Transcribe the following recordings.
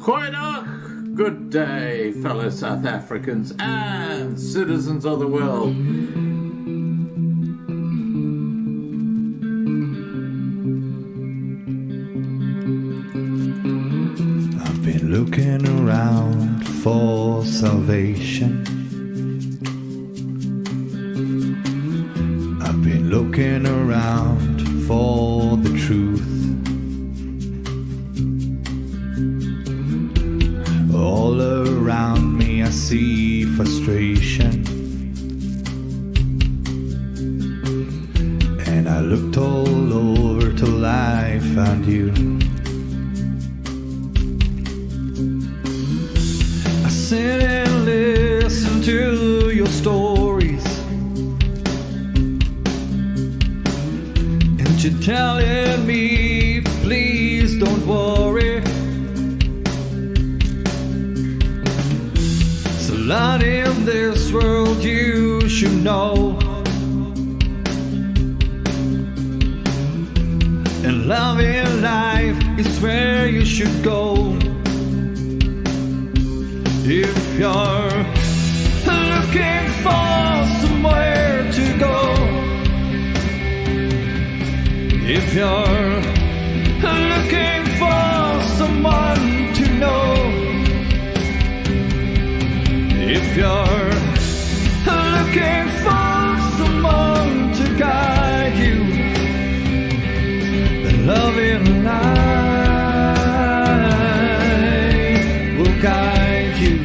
Goeiedag, good day, fellow South Africans and citizens of the world. I've been looking around for salvation. I've been looking around for the truth. All around me I see frustration, and I looked all over till I found you. I sit and listen to your stories, and you're telling me, please don't worry. There's a lot in this world you should know, and love in life is where you should go. If you're looking for somewhere to go, if you're looking for someone to know, if you're looking for someone to guide you, then love in life will guide you.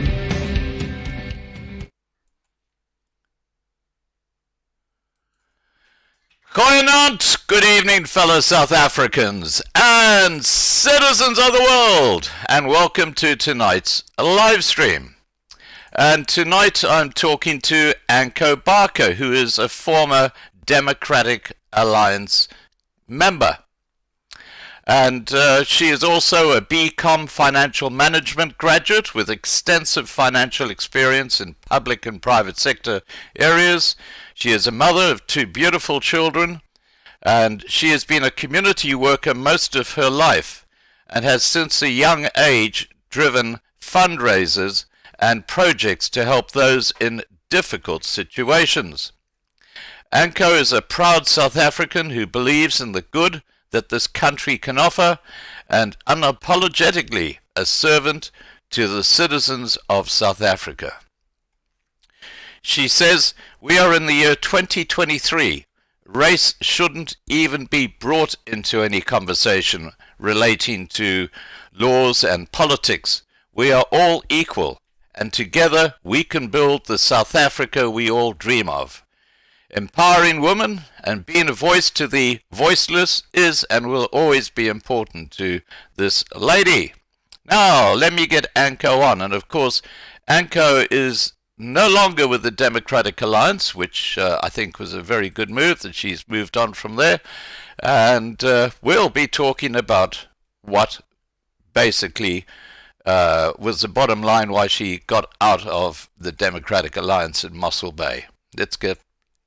Goeienaand, good evening, fellow South Africans and citizens of the world, and welcome to tonight's live stream. And tonight I'm talking to Anko, who is a former Democratic Alliance member. And she is also a BCom financial management graduate with extensive financial experience in public and private sector areas. She is a mother of 2 beautiful children, and she has been a community worker most of her life and has since a young age driven fundraisers and projects to help those in difficult situations. Anko is a proud South African who believes in the good that this country can offer and unapologetically a servant to the citizens of South Africa. She says, we are in the year 2023. Race shouldn't even be brought into any conversation relating to laws and politics. We are all equal, and together we can build the South Africa we all dream of. Empowering women and being a voice to the voiceless is and will always be important to this lady. Now, let me get Anko on. And of course, Anko is no longer with the Democratic Alliance, which I think was a very good move, that she's moved on from there. And we'll be talking about what basically was the bottom line why she got out of the Democratic Alliance in Mossel Bay. Let's get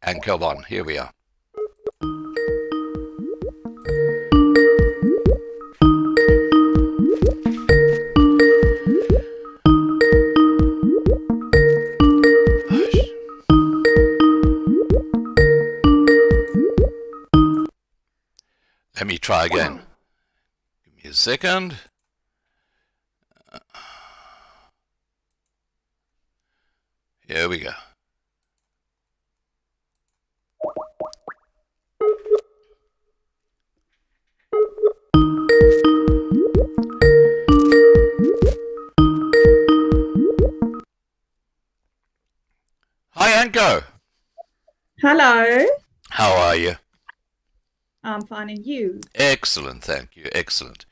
Anko on. Here we are. Let me try again. Give me a second. Here we go. Hi, Anko. Hello. How are you? I'm fine, and you? Excellent, thank you. Excellent.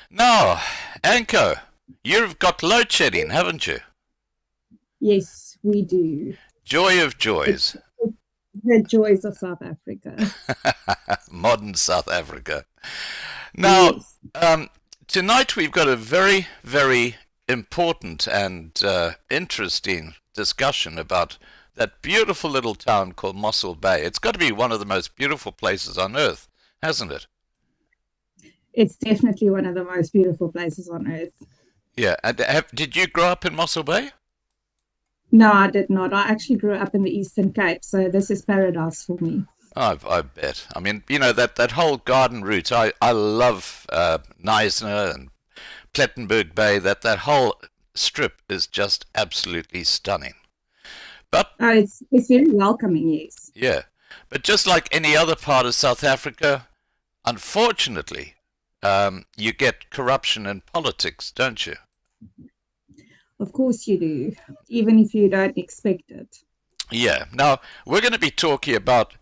Now, Anko, you've got load shedding, haven't you? Yes, we do. Joy of joys. The joys of South Africa. Modern South Africa. Now, yes. Tonight we've got a very, very important and interesting discussion about that beautiful little town called Mossel Bay. It's got to be one of the most beautiful places on earth, hasn't it? It's definitely one of the most beautiful places on earth. Yeah. And did you grow up in Mossel Bay? No, I did not. I actually grew up in the Eastern Cape, so this is paradise for me. I bet. I mean, that whole garden route. I love Neisner and Plettenberg Bay. That whole strip is just absolutely stunning. But Oh, it's very welcoming, yes. yeah, but just like any other part of South Africa, unfortunately, you get corruption in politics, don't you? Of course you do, even if you don't expect it. Yeah. Now, we're going to be talking about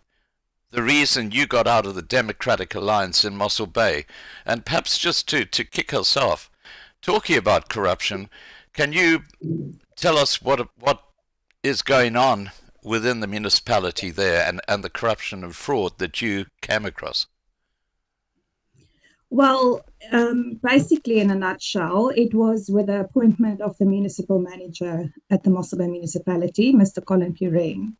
the reason you got out of the Democratic Alliance in Mossel Bay. And perhaps just to kick us off, talking about corruption, can you tell us what is going on within the municipality there and the corruption and fraud that you came across? Well, basically, in a nutshell, it was with the appointment of the municipal manager at the Mossel Bay municipality, Mr. Colin Puren.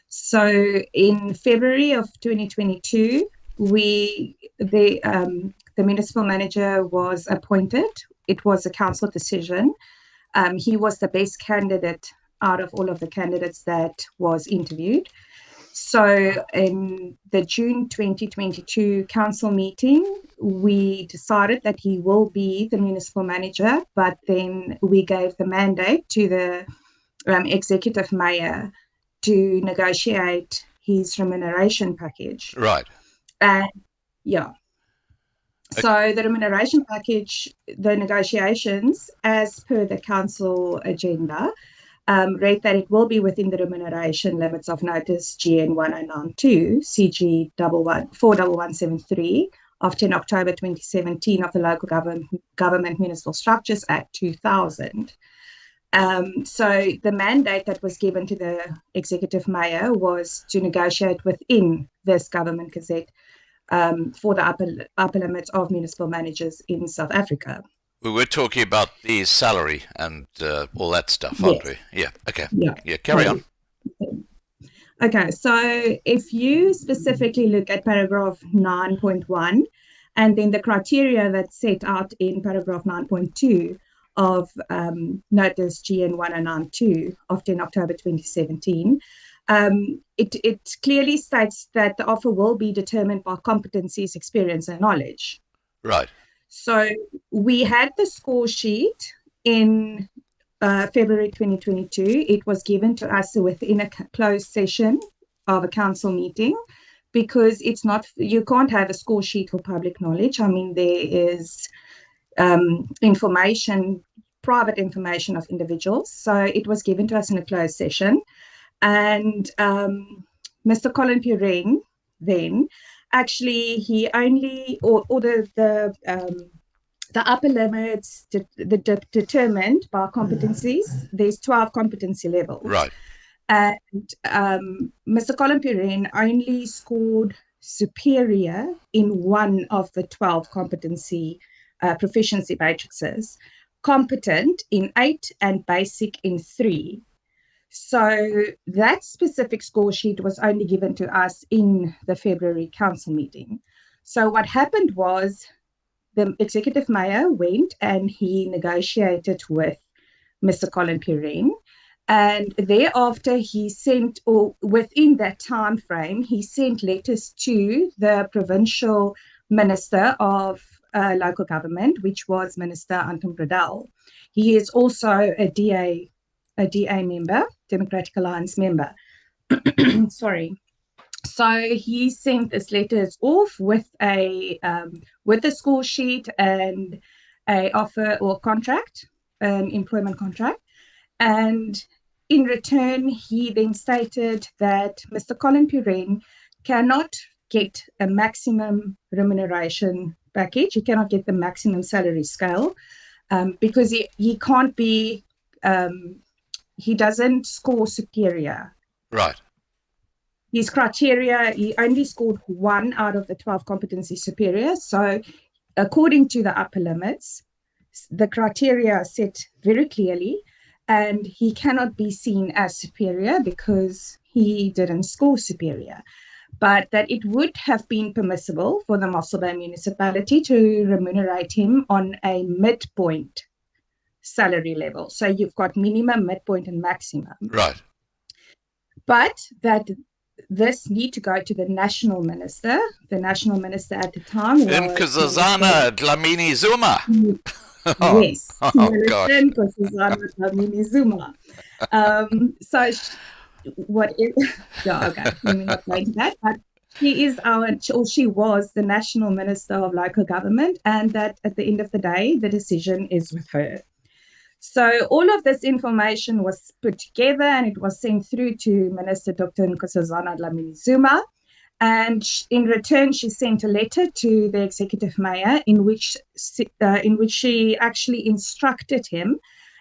So in February of 2022, the municipal manager was appointed. It was a council decision. He was the best candidate out of all of the candidates that was interviewed. So in the June 2022 council meeting, we decided that he will be the municipal manager, but then we gave the mandate to the executive mayor to negotiate his remuneration package. Right. Yeah. So the remuneration package, the negotiations, as per the council agenda, read that it will be within the remuneration limits of Notice GN 1092, CG 41173 of 10 October 2017 of the Local Government Municipal Structures Act 2000. So the mandate that was given to the executive mayor was to negotiate within this government gazette for the upper limits of municipal managers in South Africa. We were talking about the salary and all that stuff, aren't we? Yeah. Okay. Yeah. Carry on. Okay. So if you specifically look at paragraph 9.1 and then the criteria that's set out in paragraph 9.2 of Notice GN 1092 of 10 October 2017, it clearly states that the offer will be determined by competencies, experience, and knowledge. Right. So we had the score sheet in February 2022. It was given to us within a closed session of a council meeting because it's not, you can't have a score sheet for public knowledge. I mean, there is information, private information of individuals. So it was given to us in a closed session. And Mr. Colin Puren then actually he only or the upper limits determined by competencies. There's 12 competency levels. Right. And Mr. Colin Puren only scored superior in one of the 12 competency proficiency matrices, competent in 8 and basic in 3. So that specific score sheet was only given to us in the February council meeting. So what happened was the executive mayor went and he negotiated with Mr. Colin Puren, and thereafter he sent, or within that time frame, he sent letters to the provincial minister of local government, which was Minister Anko. He is also a DA member, Democratic Alliance member. Sorry. So he sent his letters off with a score sheet and a offer or contract, an employment contract. And in return, he then stated that Mr. Colin Puren cannot get a maximum remuneration package. He cannot get the maximum salary scale because he can't be, he doesn't score superior. Right. His criteria, he only scored 1 out of the 12 competency superior. So according to the upper limits, the criteria are set very clearly, and he cannot be seen as superior because he didn't score superior. But that it would have been permissible for the Mossel Bay municipality to remunerate him on a midpoint salary level. So you've got minimum, midpoint, and maximum. Right. But that this need to go to the national minister. The national minister at the time was Nkosazana Dlamini Zuma. Yes, Oh, gosh. Nkosazana Dlamini Zuma. So what is? Yeah, okay. Let me not go into that. But she was the national minister of local government, and that at the end of the day, the decision is with her. So all of this information was put together and it was sent through to Minister Dr. Nkosazana Dlamini Zuma. And in return, she sent a letter to the executive mayor in which she actually instructed him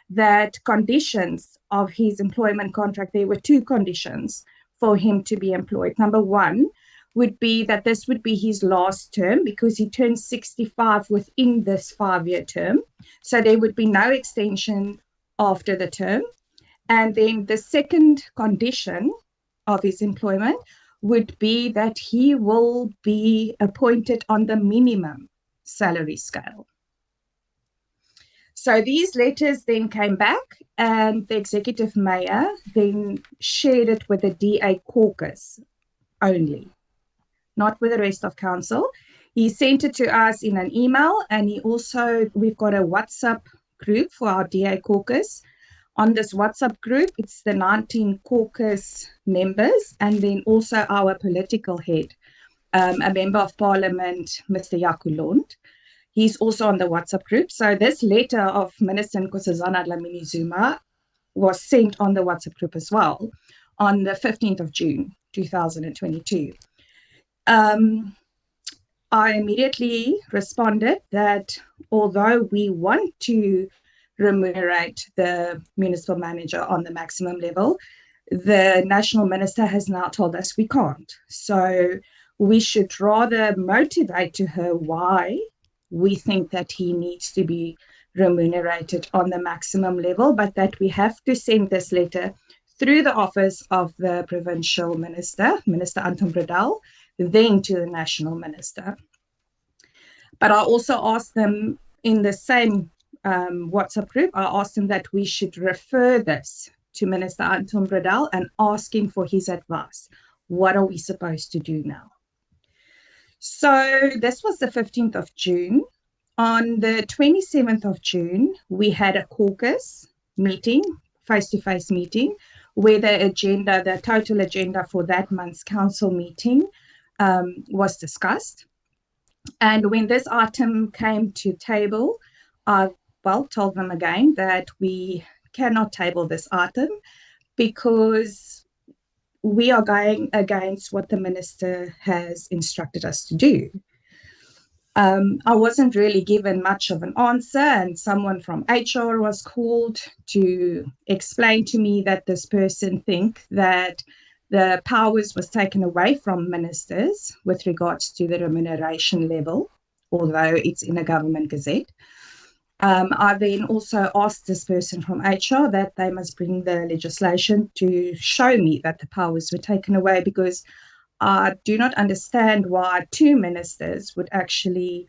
that conditions of his employment contract, there were two conditions for him to be employed. Number one would be that this would be his last term because he turned 65 within this 5-year term. So there would be no extension after the term. And then the second condition of his employment would be that he will be appointed on the minimum salary scale. So these letters then came back and the executive mayor then shared it with the DA caucus only, not with the rest of council. He sent it to us in an email, and we've got a WhatsApp group for our DA caucus. On this WhatsApp group, it's the 19 caucus members, and then also our political head, a member of parliament, Mr. Yakulond. He's also on the WhatsApp group. So this letter of Minister Nkosazana Dlamini Zuma was sent on the WhatsApp group as well on the 15th of June, 2022. I immediately responded that although we want to remunerate the municipal manager on the maximum level, the national minister has now told us we can't. So we should rather motivate to her why we think that he needs to be remunerated on the maximum level, but that we have to send this letter through the office of the provincial minister, Minister Anton Bredal, then to the national minister. But I also asked them in the same WhatsApp group, I asked them that we should refer this to Minister Anton Bredal and ask him for his advice. What are we supposed to do now? So this was the 15th of June. On the 27th of June, we had a caucus meeting, face-to-face meeting, where the total agenda for that month's council meeting was discussed. And when this item came to table, I told them again that we cannot table this item because we are going against what the minister has instructed us to do. I wasn't really given much of an answer, and someone from HR was called to explain to me that this person think that the powers was taken away from ministers with regards to the remuneration level, although it's in a government gazette. I then also asked this person from HR that they must bring the legislation to show me that the powers were taken away, because I do not understand why two ministers would actually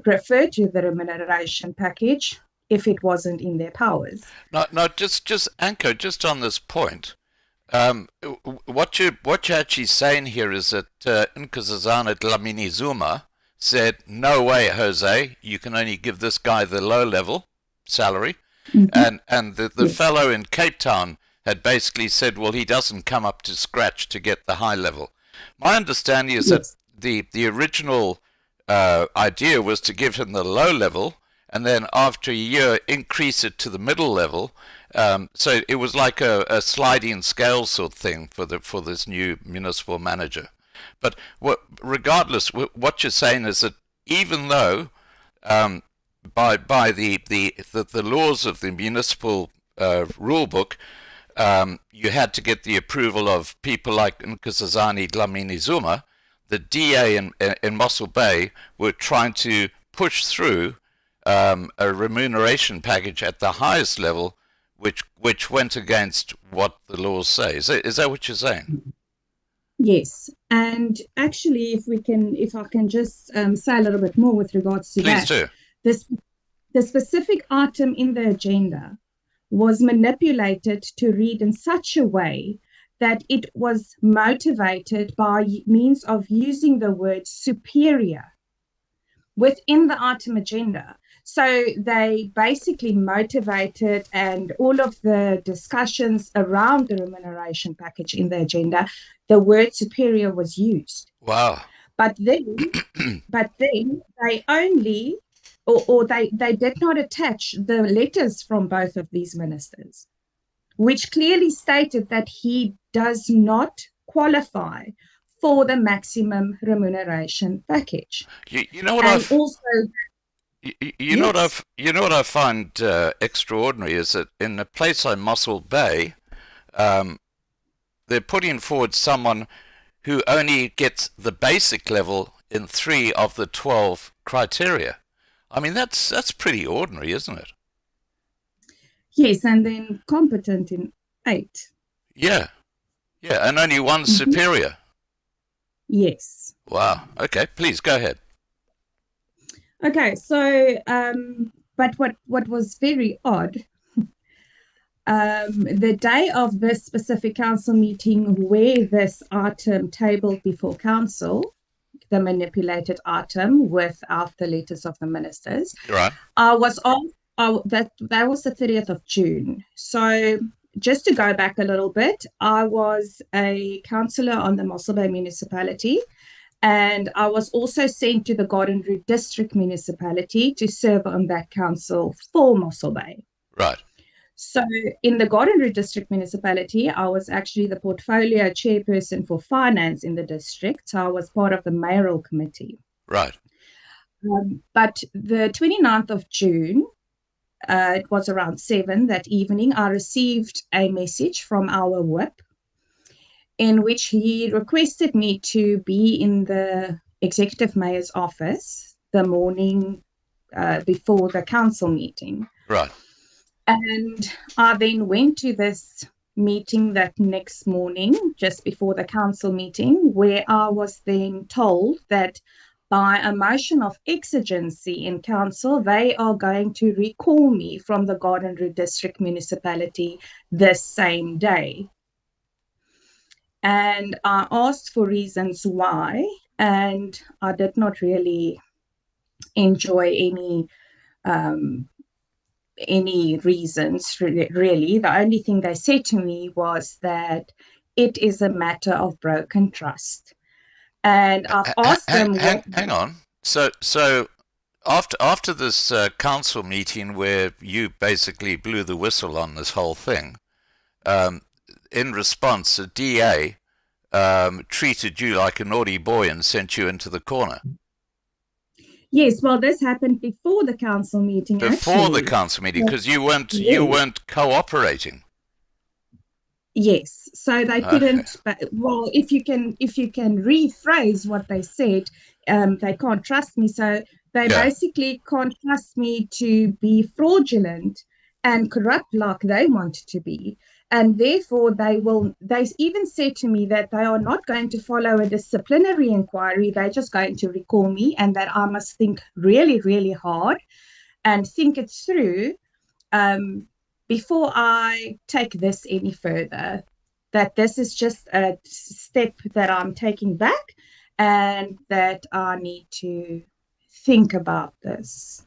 refer to the remuneration package if it wasn't in their powers. No, just Anko, just on this point, what you're actually saying here is that Nkosazana Dlamini Zuma said, no way, Jose, you can only give this guy the low level salary. Mm-hmm. And the fellow in Cape Town had basically said, well, he doesn't come up to scratch to get the high level. My understanding is that the original idea was to give him the low level and then after a year increase it to the middle level. So it was like a sliding scale sort of thing for this new municipal manager. But regardless, what you're saying is that even though by the laws of the municipal rule book, you had to get the approval of people like Nkosazana Dlamini Zuma, the DA in Mossel Bay were trying to push through a remuneration package at the highest level, which went against what the laws say. Is that what you're saying? Yes, and actually, if I can just say a little bit more with regards to Please that. do. the specific item in the agenda was manipulated to read in such a way that it was motivated by means of using the word superior within the item agenda. So they basically motivated, and all of the discussions around the remuneration package in the agenda, the word superior was used. Wow. But then they only, or they did not attach the letters from both of these ministers, which clearly stated that he does not qualify for the maximum remuneration package. You know what And I've also, you know yes, what I find extraordinary is that in a place like Mossel Bay, they're putting forward someone who only gets the basic level in 3 of the 12 criteria. I mean, that's pretty ordinary, isn't it? yes, and then competent in 8. Yeah, yeah, and only one Mhm. superior. Yes. Wow. Okay, please go ahead. Okay, so but what was very odd, the day of this specific council meeting where this item tabled before council, the manipulated item without the letters of the ministers, You're right. was on that was the 30th of June. So just to go back a little bit, I was a councillor on the Mossel Bay municipality, and I was also sent to the Garden District municipality to serve on that council for Mossel Bay. Right. So in the Garden District municipality, I was actually the portfolio chairperson for finance in the district. So I was part of the mayoral committee. Right. But the 29th of June, it was around 7 that evening, I received a message from our whip in which he requested me to be in the executive mayor's office the morning before the council meeting. Right. And I then went to this meeting that next morning, just before the council meeting, where I was then told that by a motion of exigency in council, they are going to recall me from the Garden District municipality this same day. And I asked for reasons why, and I did not really enjoy any reasons, really. The only thing they said to me was that it is a matter of broken trust. And I've asked them... Hang on. So after this council meeting where you basically blew the whistle on this whole thing, in response, the DA treated you like a naughty boy and sent you into the corner. Yes, well, this happened before the council meeting. Before the council meeting, because you weren't cooperating. Yes, so they couldn't. Well, if you can rephrase what they said, they can't trust me. So they basically can't trust me to be fraudulent and corrupt like they wanted to be. And therefore, they even said to me that they are not going to follow a disciplinary inquiry. They're just going to recall me, and that I must think really, really hard and think it through before I take this any further. That this is just a step that I'm taking back, and that I need to think about this.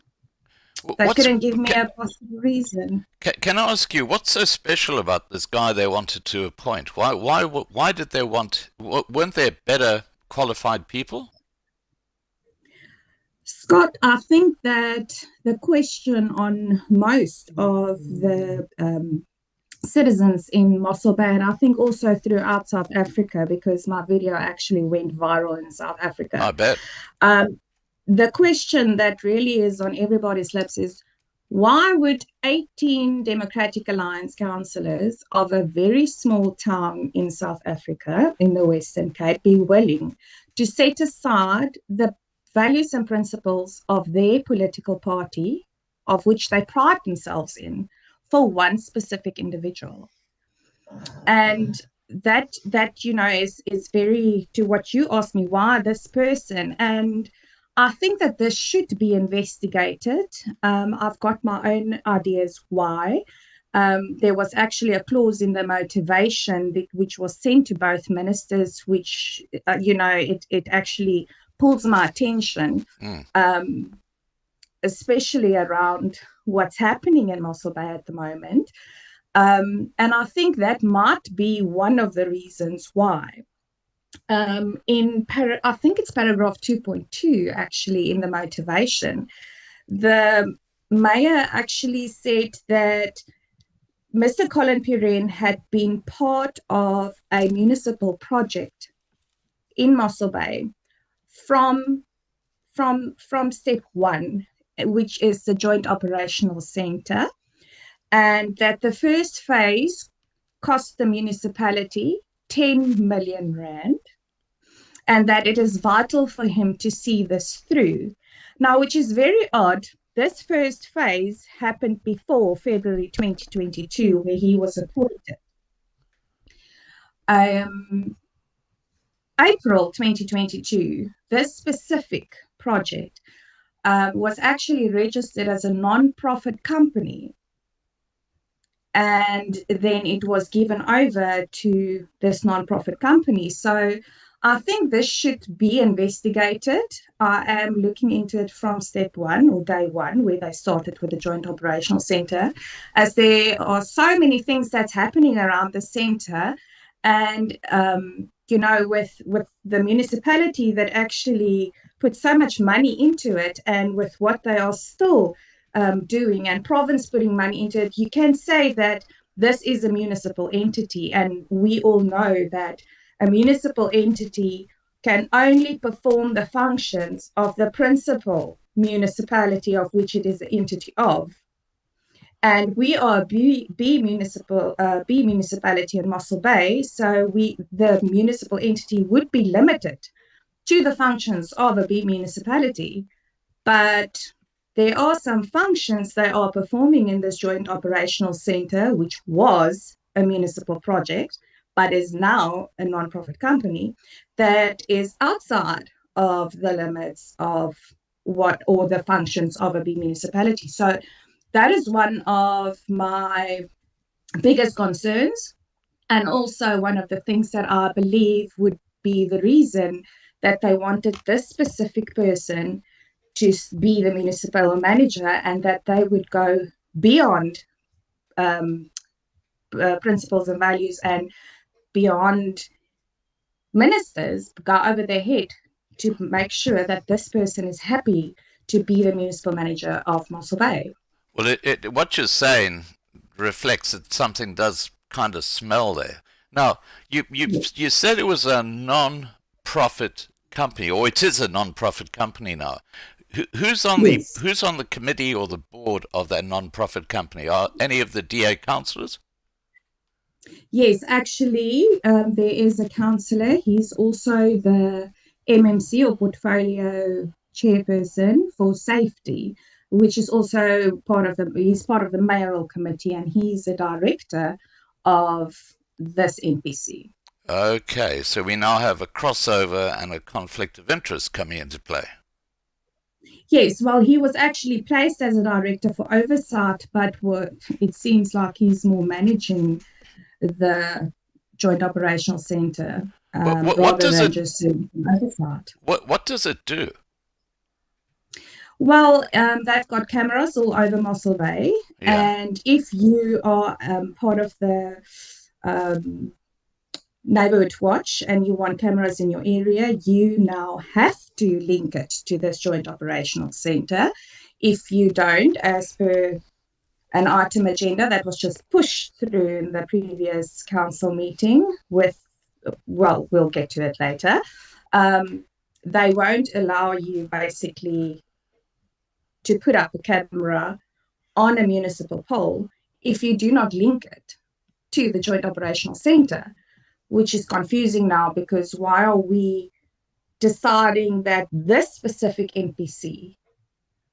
They couldn't give me a possible reason. Can I ask you, what's so special about this guy they wanted to appoint? Why did they want? Weren't there better qualified people? Scott, I think that the question on most of the citizens in Mossel Bay, and I think also throughout South Africa, because my video actually went viral in South Africa. I bet. The question that really is on everybody's lips is, why would 18 Democratic Alliance councillors of a very small town in South Africa, in the Western Cape, be willing to set aside the values and principles of their political party, of which they pride themselves in, for one specific individual? And that is very, to what you asked me, why this person? And I think that this should be investigated. I've got my own ideas why. There was actually a clause in the motivation which was sent to both ministers, which, it actually pulls my attention, especially around what's happening in Mossel Bay at the moment. And I think that might be one of the reasons why. I think it's paragraph 2.2, actually, in the motivation, the mayor actually said that Mr. Colin Pirenne had been part of a municipal project in Mossel Bay from step one, which is the Joint Operational Centre, and that the first phase cost the municipality 10 million rand, and that it is vital for him to see this through. Now, which is very odd, this first phase happened before February 2022, where he was appointed. April 2022, this specific project was actually registered as a non-profit company, and then it was given over to this non-profit company. So I think this should be investigated. I am looking into it from step one, or day one, where they started with the Joint Operational Centre, as there are so many things that's happening around the centre, and with the municipality that actually put so much money into it, and with what they are still doing, and province putting money into it, you can say that this is a municipal entity, and we all know that a municipal entity can only perform the functions of the principal municipality of which it is an entity of. And we are a B municipality in Mossel Bay, so the municipal entity would be limited to the functions of a B municipality. But there are some functions they are performing in this Joint Operational Centre, which was a municipal project, but is now a non-profit company, that is outside of the limits of or the functions of a big municipality. So that is one of my biggest concerns, and also one of the things that I believe would be the reason that they wanted this specific person to be the municipal manager, and that they would go beyond principles and values and beyond ministers, go over their head to make sure that this person is happy to be the municipal manager of Mossel Bay. Well, what you're saying reflects that something does kind of smell there. Now, you said it was a non-profit company, or it is a non-profit company now. Who's on the committee or the board of that non-profit company? Are any of the DA councillors? Yes, actually, there is a councillor. He's also the MMC, or portfolio chairperson for safety, which is also he's part of the mayoral committee, and he's a director of this NPC. Okay, so we now have a crossover and a conflict of interest coming into play. Yes, well, he was actually placed as a director for oversight, but it seems like he's more managing the Joint Operational Centre what does rather than it, just oversight. What does it do? Well, they've got cameras all over Mossel Bay, and if you are part of the neighbourhood watch and you want cameras in your area, you now have to link it to this Joint Operational Centre. If you don't, as per an item agenda that was just pushed through in the previous council meeting we'll get to it later, they won't allow you basically to put up a camera on a municipal pole if you do not link it to the Joint Operational Centre, which is confusing now, because why are we deciding that this specific NPC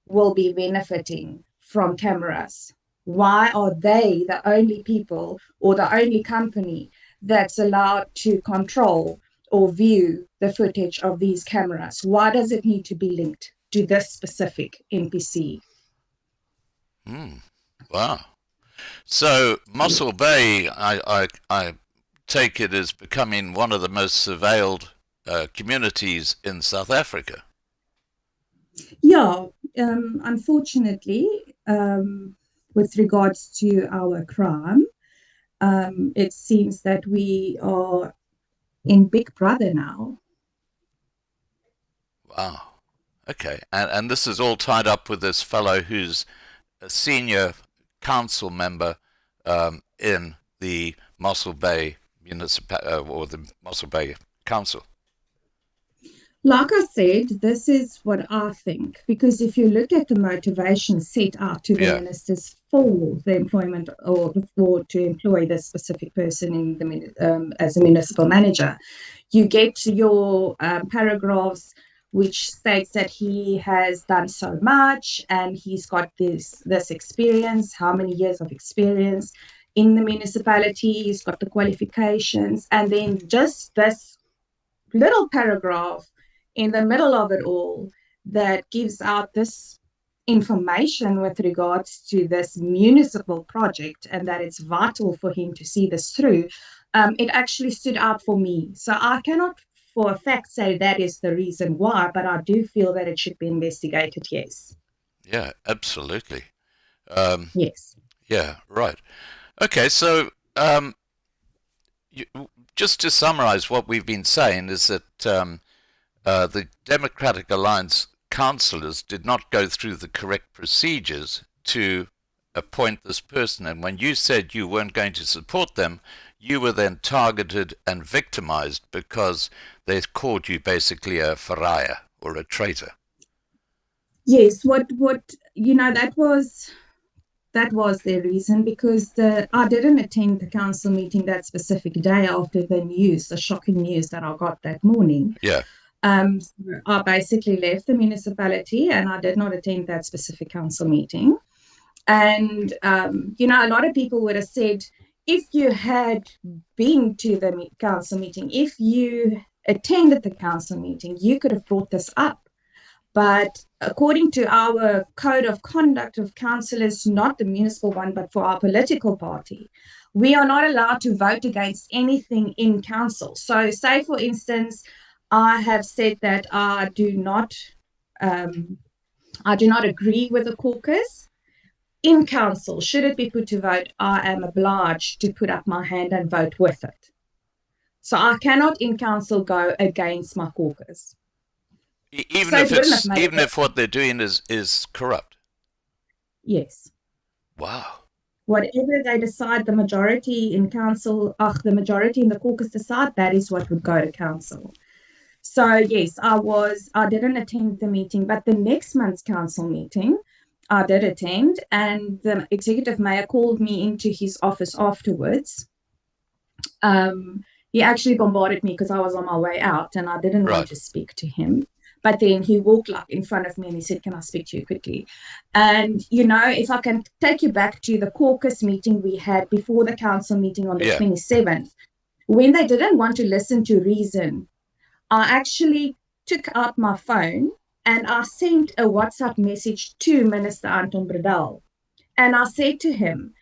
will be benefiting from cameras? Why are they the only people or the only company that's allowed to control or view the footage of these cameras? Why does it need to be linked to this specific NPC? Wow. So Mossel Bay, I take it, is becoming one of the most surveilled communities in South Africa. Yeah, unfortunately, with regards to our crime, it seems that we are in Big Brother now. Wow. Okay. And this is all tied up with this fellow who's a senior council member in the Mossel Bay or the Mossel Bay Council. Like I said, this is what I think, because if you look at the motivation set out to the ministers for the employment or for to employ this specific person in the as a municipal manager, you get your paragraphs which states that he has done so much and he's got this experience, how many years of experience in the municipality, he's got the qualifications, and then just this little paragraph in the middle of it all that gives out this information with regards to this municipal project and that it's vital for him to see this through. It actually stood out for me. So I cannot for a fact say that is the reason why, but I do feel that it should be investigated, yes. Yeah, absolutely. Yes. Yeah, right. Okay, so just to summarize what we've been saying is that the Democratic Alliance councillors did not go through the correct procedures to appoint this person, and when you said you weren't going to support them, you were then targeted and victimized because they called you basically a pariah or a traitor. Yes, what that was their reason, because I didn't attend the council meeting that specific day after the shocking news that I got that morning. Yeah. So I basically left the municipality and I did not attend that specific council meeting. And, a lot of people would have said, if you had been to the council meeting, if you attended the council meeting, you could have brought this up. But according to our code of conduct of councillors, not the municipal one, but for our political party, we are not allowed to vote against anything in council. So say, for instance, I have said that I do not agree with the caucus. In council, should it be put to vote, I am obliged to put up my hand and vote with it. So I cannot in council go against my caucus. Even if what they're doing is corrupt. Yes. Wow. Whatever they decide, the majority in council, the majority in the caucus decide, that is what would go to council. So yes, I didn't attend the meeting, but the next month's council meeting, I did attend, and the executive mayor called me into his office afterwards. He actually bombarded me because I was on my way out and I didn't want to speak to him. But then he walked in front of me and he said, "Can I speak to you quickly?" And, if I can take you back to the caucus meeting we had before the council meeting on the 27th, when they didn't want to listen to reason, I actually took out my phone and I sent a WhatsApp message to Minister Anton Bredal. And I said to him,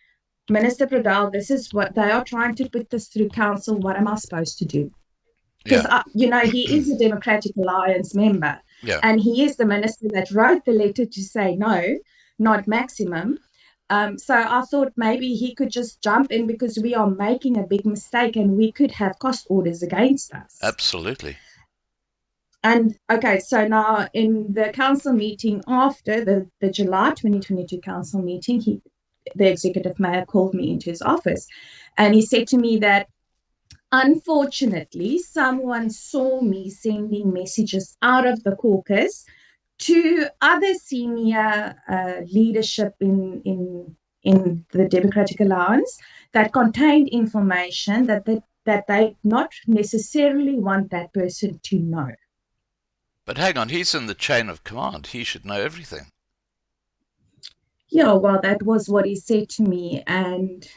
"Minister Bredal, this is what they are trying to put this through council. What am I supposed to do?" Because, he is a Democratic Alliance member. Yeah. And he is the minister that wrote the letter to say no, not maximum. So I thought maybe he could just jump in because we are making a big mistake and we could have cost orders against us. Absolutely. And okay, so now in the council meeting after the July 2022 council meeting, the executive mayor called me into his office and he said to me that unfortunately someone saw me sending messages out of the caucus to other senior leadership in the Democratic Alliance that contained information that they not necessarily want that person to know. But hang on, he's in the chain of command. He should know everything. Yeah, well, that was what he said to me. And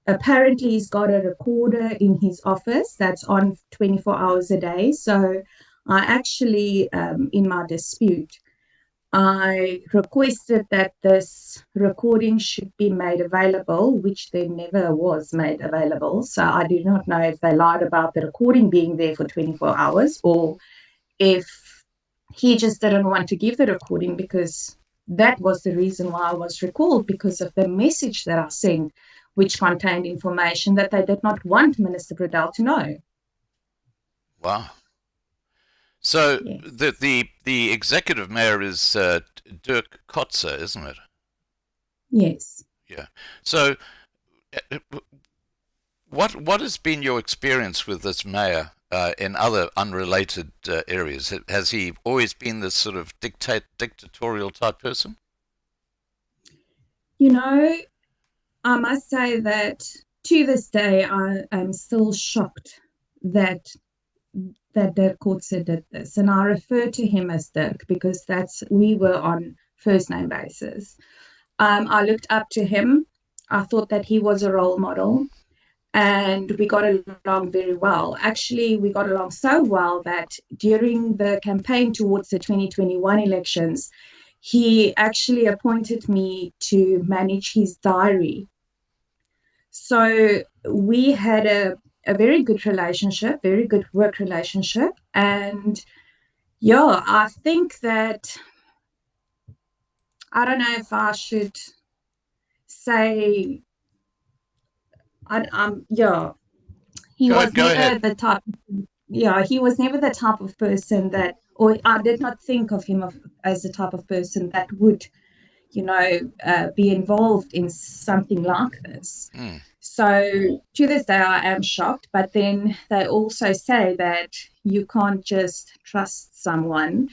apparently he's got a recorder in his office that's on 24 hours a day. So I actually, in my dispute, I requested that this recording should be made available, which they never was made available. So I do not know if they lied about the recording being there for 24 hours or if he just didn't want to give the recording, because that was the reason why I was recalled, because of the message that I sent, which contained information that they did not want Minister Bradell to know. Wow. So Yes. the executive mayor is Dirk Kotzer, isn't it? Yes. Yeah. So what has been your experience with this mayor in other unrelated areas? Has he always been this sort of dictatorial type person? You know, I must say that to this day, I am still shocked that Dirk Kotzer did this. And I refer to him as Dirk because we were on first name basis. I looked up to him. I thought that he was a role model, and we got along very well. Actually, we got along so well that during the campaign towards the 2021 elections, he actually appointed me to manage his diary. So we had a very good relationship, very good work relationship. And yeah, I think that, I don't know if I should say, yeah, he was never the type. Yeah, he was never the type of person that, or I did not think of him as the type of person that would, be involved in something like this. Mm. So to this day, I am shocked. But then they also say that you can't just trust someone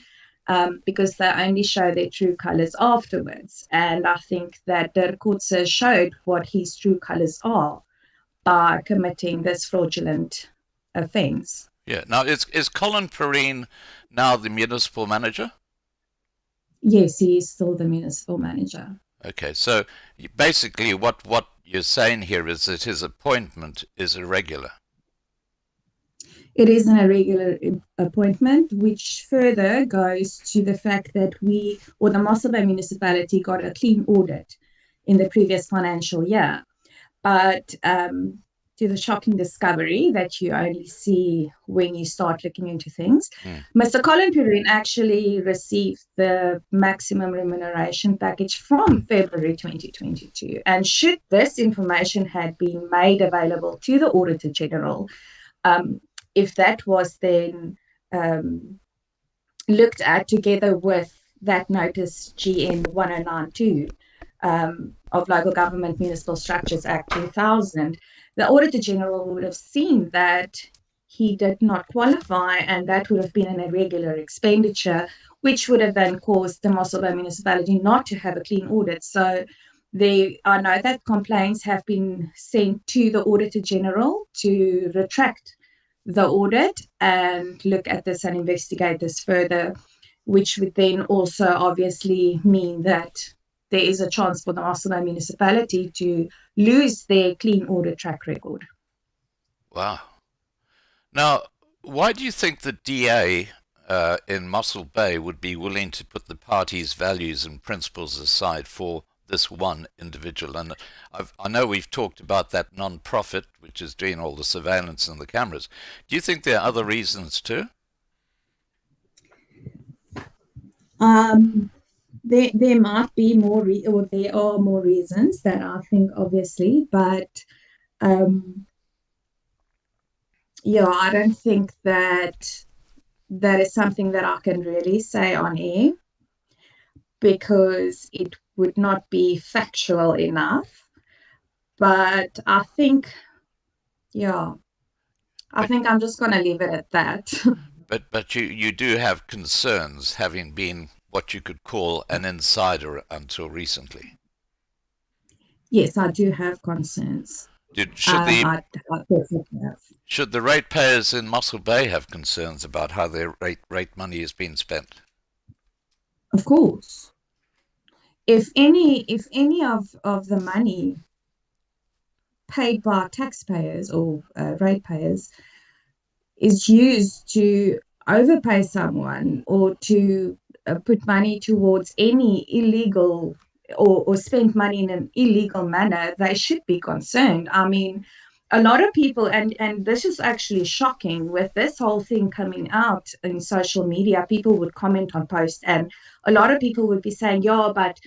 because they only show their true colors afterwards. And I think that Dirk Kotzer showed what his true colors are by committing this fraudulent offense. Yeah. Now, is Colin Perrine now the municipal manager? Yes, he is still the municipal manager. Okay, so basically what you're saying here is that his appointment is irregular. It is an irregular appointment, which further goes to the fact that the Mossel Bay municipality got a clean audit in the previous financial year. But to the shocking discovery that you only see when you start looking into things, Mr. Colin Perrine actually received the maximum remuneration package from February 2022. And should this information had been made available to the Auditor General, if that was then looked at together with that notice GN 1092, of Local Government Municipal Structures Act 2000, the Auditor General would have seen that he did not qualify, and that would have been an irregular expenditure, which would have then caused the Mossel Bay municipality not to have a clean audit. So I know that complaints have been sent to the Auditor General to retract the audit and look at this and investigate this further, which would then also obviously mean that there is a chance for the Mossel Bay municipality to lose their clean audit track record. Wow. Now, why do you think the DA in Mossel Bay would be willing to put the party's values and principles aside for this one individual? And I know we've talked about that non-profit, which is doing all the surveillance and the cameras. Do you think there are other reasons too? There might be more, or there are more reasons that I think, obviously, but yeah, I don't think that is something that I can really say on air, because it would not be factual enough. But I think, yeah, I think I'm just going to leave it at that. But you do have concerns, having been what you could call an insider until recently. Yes, I do have concerns. Should the ratepayers in Mossel Bay have concerns about how their rate money is being spent? Of course. If any of the money paid by taxpayers or ratepayers is used to overpay someone or to put money towards any illegal or spend money in an illegal manner, they should be concerned. I mean, a lot of people, and this is actually shocking, with this whole thing coming out in social media, people would comment on posts, and a lot of people would be saying, yeah, but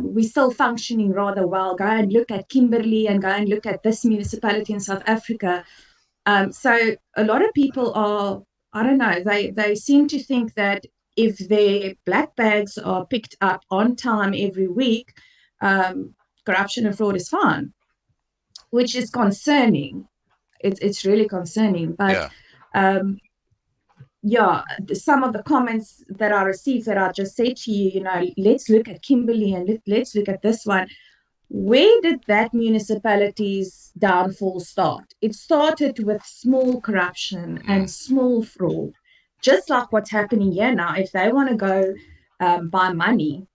we're still functioning rather well. Go and look at Kimberley and go and look at this municipality in South Africa. So a lot of people are, I don't know, they seem to think that if their black bags are picked up on time every week, corruption and fraud is fine, which is concerning. It's really concerning. But some of the comments that I received that I just said to you, let's look at Kimberley and let's look at this one. Where did that municipality's downfall start? It started with small corruption and small fraud, just like what's happening here now. If they want to go buy money,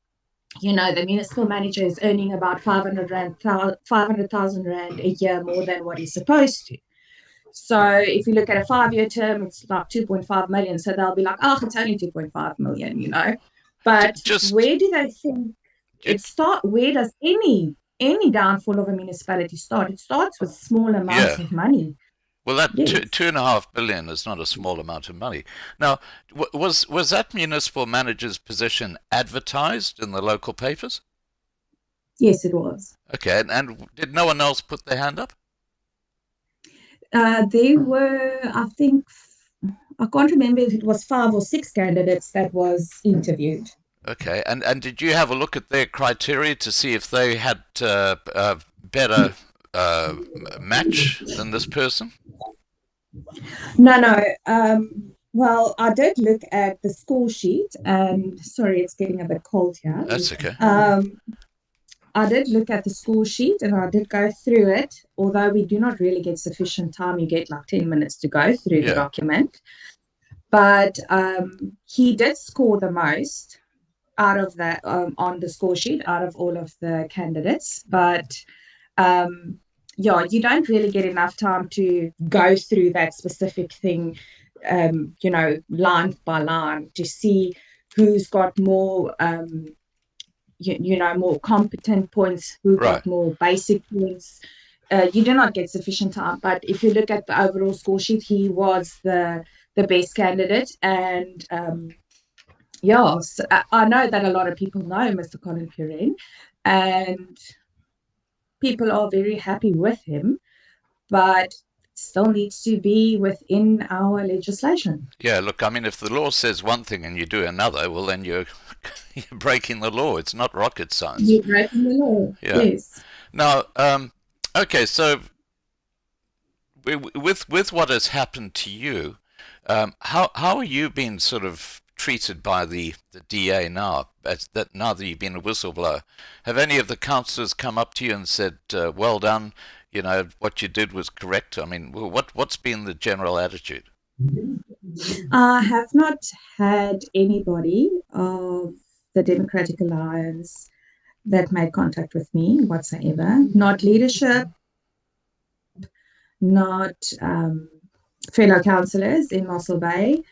the municipal manager is earning about 500,000 Rand a year more than what he's supposed to. So if you look at a 5-year term, it's like 2.5 million. So they'll be like, oh, it's only 2.5 million, But where do they think it start? Where does any downfall of a municipality start? It starts with small amounts of money. Well, that 2.5 billion is not a small amount of money. Now, was that municipal manager's position advertised in the local papers? Yes, it was. Okay, and did no one else put their hand up? There were, I think, I can't remember if it was 5 or 6 candidates that was interviewed. Okay, and did you have a look at their criteria to see if they had a better match than this person? No. Well, I did look at the score sheet, and sorry, it's getting a bit cold here. That's okay. I did look at the score sheet and I did go through it, although we do not really get sufficient time. You get like 10 minutes to go through the document. But he did score the most out of that on the score sheet out of all of the candidates. But you don't really get enough time to go through that specific thing, line by line to see who's got more more competent points, who got more basic points. You do not get sufficient time. But if you look at the overall score sheet, he was the best candidate. And so I know that a lot of people know Mr. Colin Purin, and people are very happy with him, but still needs to be within our legislation. Yeah, look, I mean, if the law says one thing and you do another, well, then you're breaking the law. It's not rocket science. You're breaking the law, yes. Now, okay, so with what has happened to you, how are you being sort of treated by the DA now, now that you've been a whistleblower? Have any of the councillors come up to you and said, well done, what you did was correct? I mean, what's been the general attitude? I have not had anybody of the Democratic Alliance that made contact with me whatsoever. Not leadership, not fellow councillors in Mossel Bay.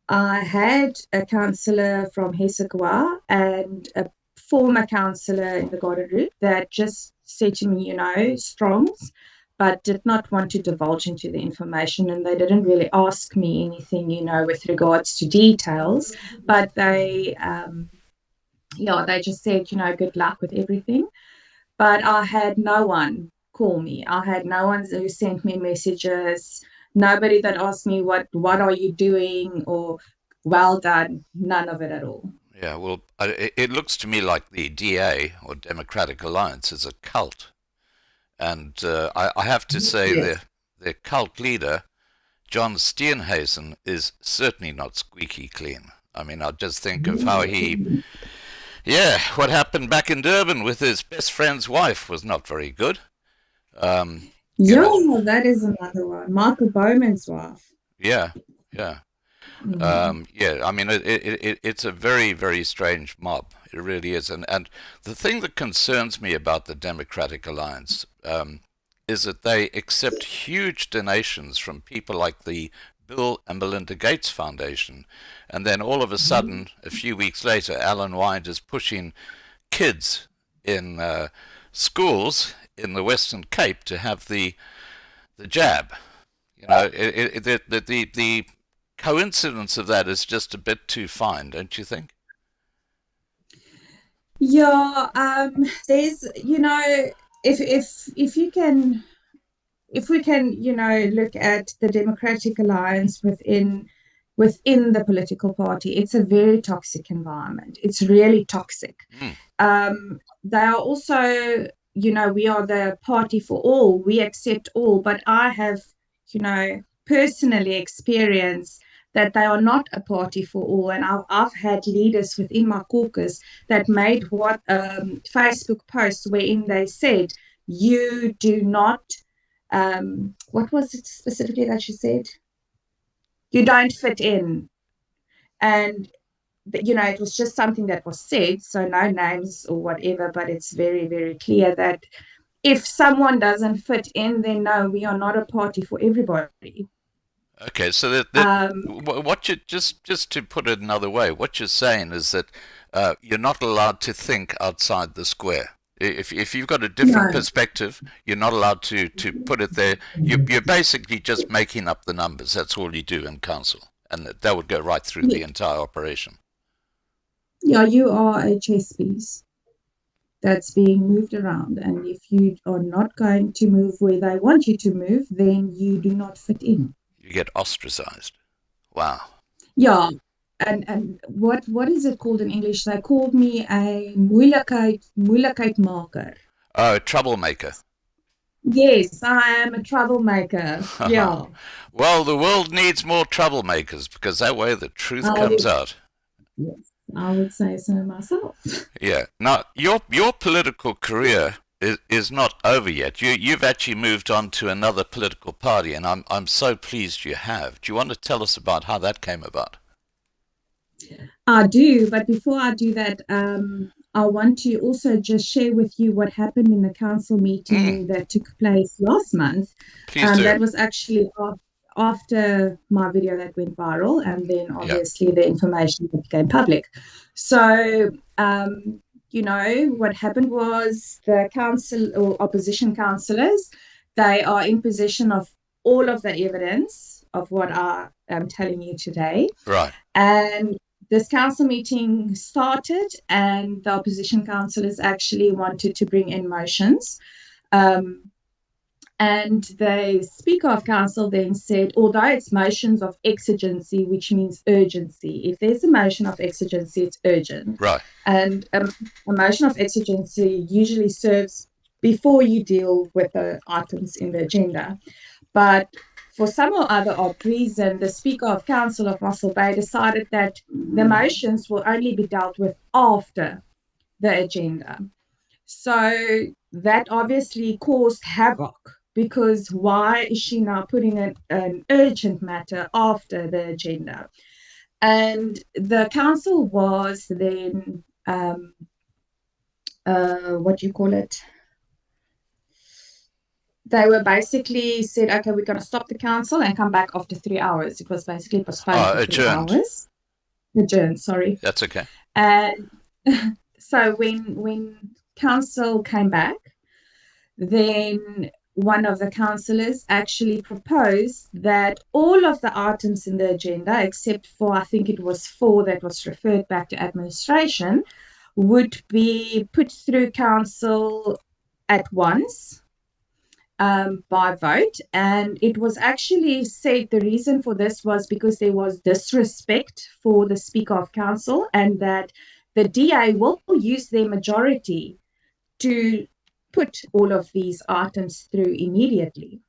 I had a councillor from Hesekwa and a former councillor in the Garden Route that just said to me, strongs, but did not want to divulge into the information, and they didn't really ask me anything, with regards to details, but they just said, good luck with everything. But I had no one call me. I had no one who sent me messages, nobody that asked me what are you doing or well done, none of it at all. Yeah, well, it looks to me like the DA, or Democratic Alliance, is a cult. And I have to say their cult leader, John Steenhuisen, is certainly not squeaky clean. I mean, I just think of how what happened back in Durban with his best friend's wife was not very good. That is another one. Michael Bowman's wife. Yeah. I mean, it's a very, very strange mob. It really is. And the thing that concerns me about the Democratic Alliance is that they accept huge donations from people like the Bill and Melinda Gates Foundation, and then all of a sudden, a few weeks later, Alan Wind is pushing kids in schools in the Western Cape to have the jab. You know, the coincidence of that is just a bit too fine, don't you think? Yeah, there's, you know, if you can, if we can, you know, look at the Democratic Alliance within the political party, it's a very toxic environment. It's really toxic. They are also, you know, we are the party for all. We accept all, but I have, you know, personally experienced that they are not a party for all. And I've had leaders within my caucus that made what Facebook posts wherein they said, you do not, what was it specifically that she said? You don't fit in. And, you know, it was just something that was said, so no names or whatever, but it's very, very clear that if someone doesn't fit in, then no, we are not a party for everybody. Okay, so what you just to put it another way, what you're saying is that you're not allowed to think outside the square. If you've got a different perspective, you're not allowed to put it there. You're basically just making up the numbers. That's all you do in council, and that would go right through the entire operation. Yeah, you are a chess piece that's being moved around, and if you are not going to move where they want you to move, then you do not fit in. You get ostracized. Wow. Yeah, and what is it called in English? They called me a moeilikheidmaker. Oh, troublemaker. Yes, I am a troublemaker. Yeah. Well, the world needs more troublemakers, because that way the truth comes out. Yes, I would say so myself. Yeah. Now, your political career is not over yet. You've actually moved on to another political party, and I'm so pleased you have. Do you want to tell us about how that came about? I do, but before I do that, I want to also just share with you what happened in the council meeting that took place last month. Please do. That was actually after my video that went viral, and then obviously the information became public. So, you know, what happened was the council or opposition councillors, they are in possession of all of the evidence of what I am telling you today. Right. And this council meeting started, and the opposition councillors actually wanted to bring in motions. And the Speaker of Council then said, although it's motions of exigency, which means urgency, if there's a motion of exigency, it's urgent. Right. And a motion of exigency usually serves before you deal with the items in the agenda. But for some or other odd reason, the Speaker of Council of Mossel Bay decided that the motions will only be dealt with after the agenda. So that obviously caused havoc, because why is she now putting an urgent matter after the agenda? And the council was then, what do you call it? They were basically said, okay, we're going to stop the council and come back after 3 hours. It was basically postponed for 3 hours. Adjourned, sorry. That's okay. And so when council came back, then one of the councillors actually proposed that all of the items in the agenda, except for I think it was 4 that was referred back to administration, would be put through council at once by vote. And it was actually said the reason for this was because there was disrespect for the Speaker of Council, and that the DA will use their majority to put all of these items through immediately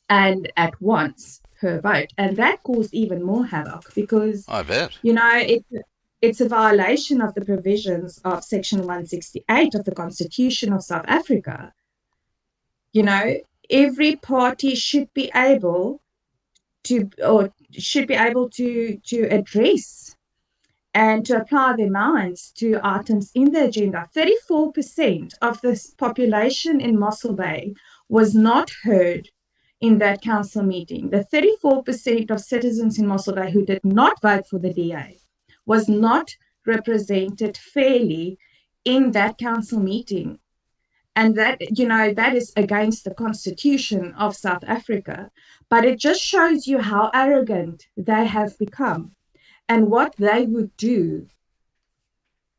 and at once per vote. And that caused even more havoc, because I bet, you know, it's a violation of the provisions of Section 168 of the Constitution of South Africa. You know, every party should be able to address and to apply their minds to items in the agenda. 34% of the population in Mossel Bay was not heard in that council meeting. The 34% of citizens in Mossel Bay who did not vote for the DA was not represented fairly in that council meeting. And that, that is against the constitution of South Africa. But it just shows you how arrogant they have become and what they would do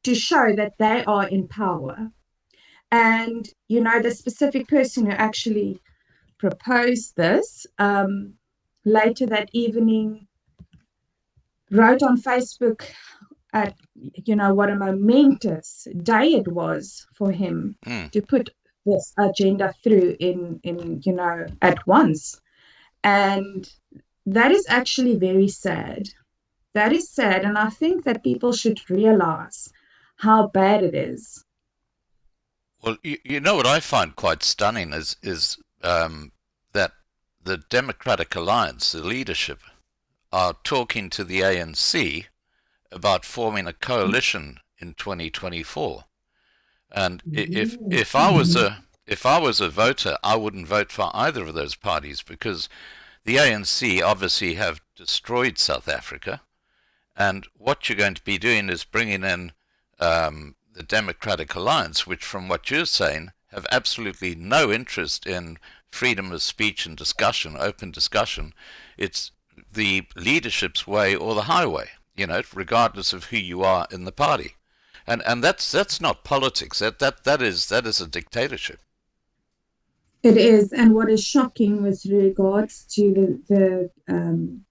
to show that they are in power. And, the specific person who actually proposed this later that evening wrote on Facebook at what a momentous day it was for him to put this agenda through in at once. And that is actually very sad. That is sad, and I think that people should realize how bad it is. Well, you know what I find quite stunning is that the Democratic Alliance, the leadership, are talking to the ANC about forming a coalition in 2024. And if I was a voter, I wouldn't vote for either of those parties, because the ANC obviously have destroyed South Africa, and what you're going to be doing is bringing in the Democratic Alliance, which, from what you're saying, have absolutely no interest in freedom of speech and discussion, open discussion. It's the leadership's way or the highway, regardless of who you are in the party. And that's not politics. That is a dictatorship. It is, and what is shocking with regards to the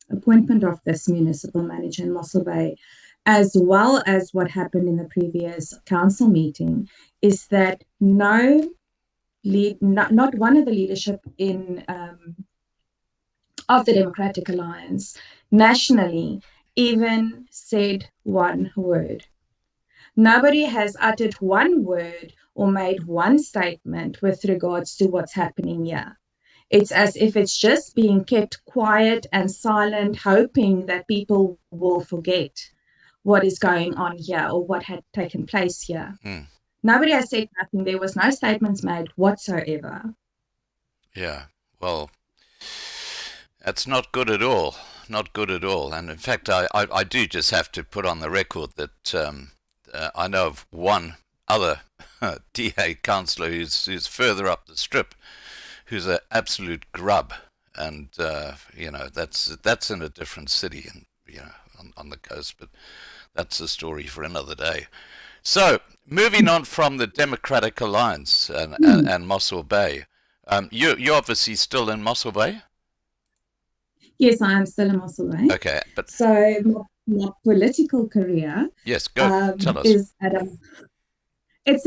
appointment of this municipal manager in Mossel Bay, as well as what happened in the previous council meeting, is that not one of the leadership of the Democratic Alliance nationally even said one word. Nobody has uttered one word or made one statement with regards to what's happening here. It's as if it's just being kept quiet and silent, hoping that people will forget what is going on here or what had taken place here. Nobody has said nothing. There was no statements made whatsoever. Yeah, well, that's not good at all. Not good at all. And in fact, I do just have to put on the record that I know of one other DA councillor who's further up the strip, who's an absolute grub, and that's in a different city and on the coast, but that's a story for another day. So moving on from the Democratic Alliance and Mossel Bay, you're obviously still in Mossel Bay. Yes, I am still in Mossel Bay. Okay, but so my political career, yes, go tell us. Is it's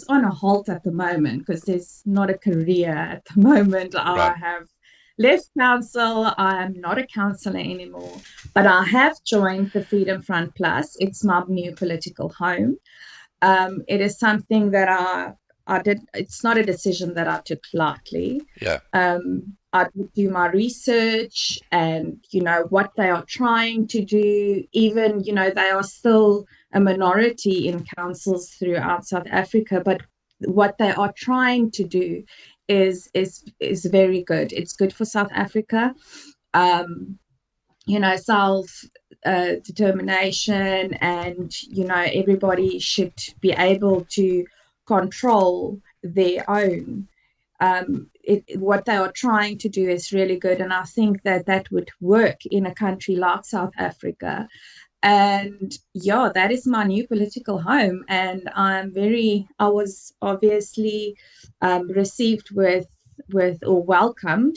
on a halt at the moment because there's not a career at the moment. Right. I have left council. I am not a councillor anymore, but I have joined the Freedom Front Plus. It's my new political home. It is something that I did. It's not a decision that I took lightly. Yeah. I would do my research and, what they are trying to do. Even, they are still a minority in councils throughout South Africa, but what they are trying to do is very good. It's good for South Africa. Self determination, and, everybody should be able to control their own. What they are trying to do is really good, and I think that would work in a country like South Africa. And that is my new political home, and I was obviously received with or welcomed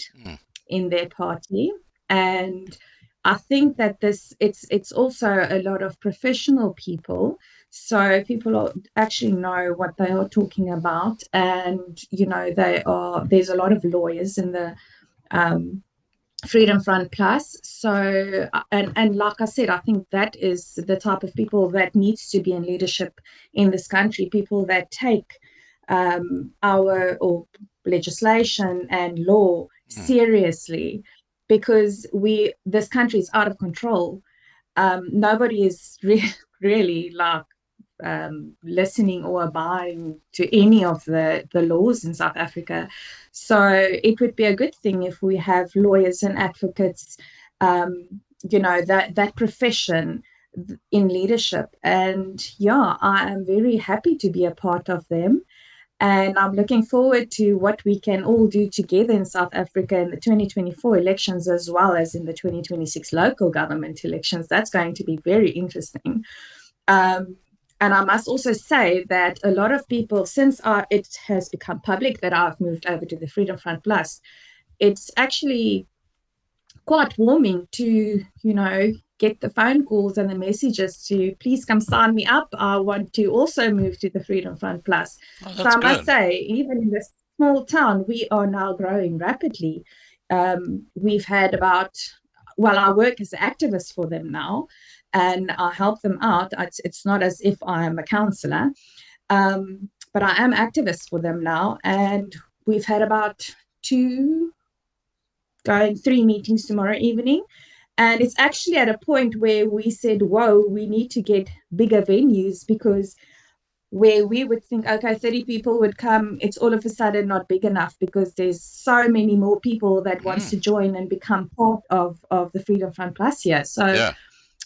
in their party, and I think that it's also a lot of professional people. So people actually know what they are talking about, and there's a lot of lawyers in the Freedom Front Plus. So and like I said, I think that is the type of people that needs to be in leadership in this country. People that take our legislation and law seriously, because this country is out of control. Nobody is really listening or abiding to any of the laws in South Africa. So it would be a good thing if we have lawyers and advocates, that profession in leadership. And yeah, I am very happy to be a part of them. And I'm looking forward to what we can all do together in South Africa in the 2024 elections, as well as in the 2026 local government elections. That's going to be very interesting. And I must also say that a lot of people, since it has become public that I've moved over to the Freedom Front Plus, it's actually quite warming to, get the phone calls and the messages to please come sign me up. I want to also move to the Freedom Front Plus. So I must say, even in this small town, we are now growing rapidly. We've had I work as an activist for them now, and I help them out. It's not as if I'm a counsellor, but I am activist for them now. And we've had about 3 meetings tomorrow evening. And it's actually at a point where we said, whoa, we need to get bigger venues, because where we would think, okay, 30 people would come, it's all of a sudden not big enough, because there's so many more people that wants to join and become part of the Freedom Front Plus here. So, yeah.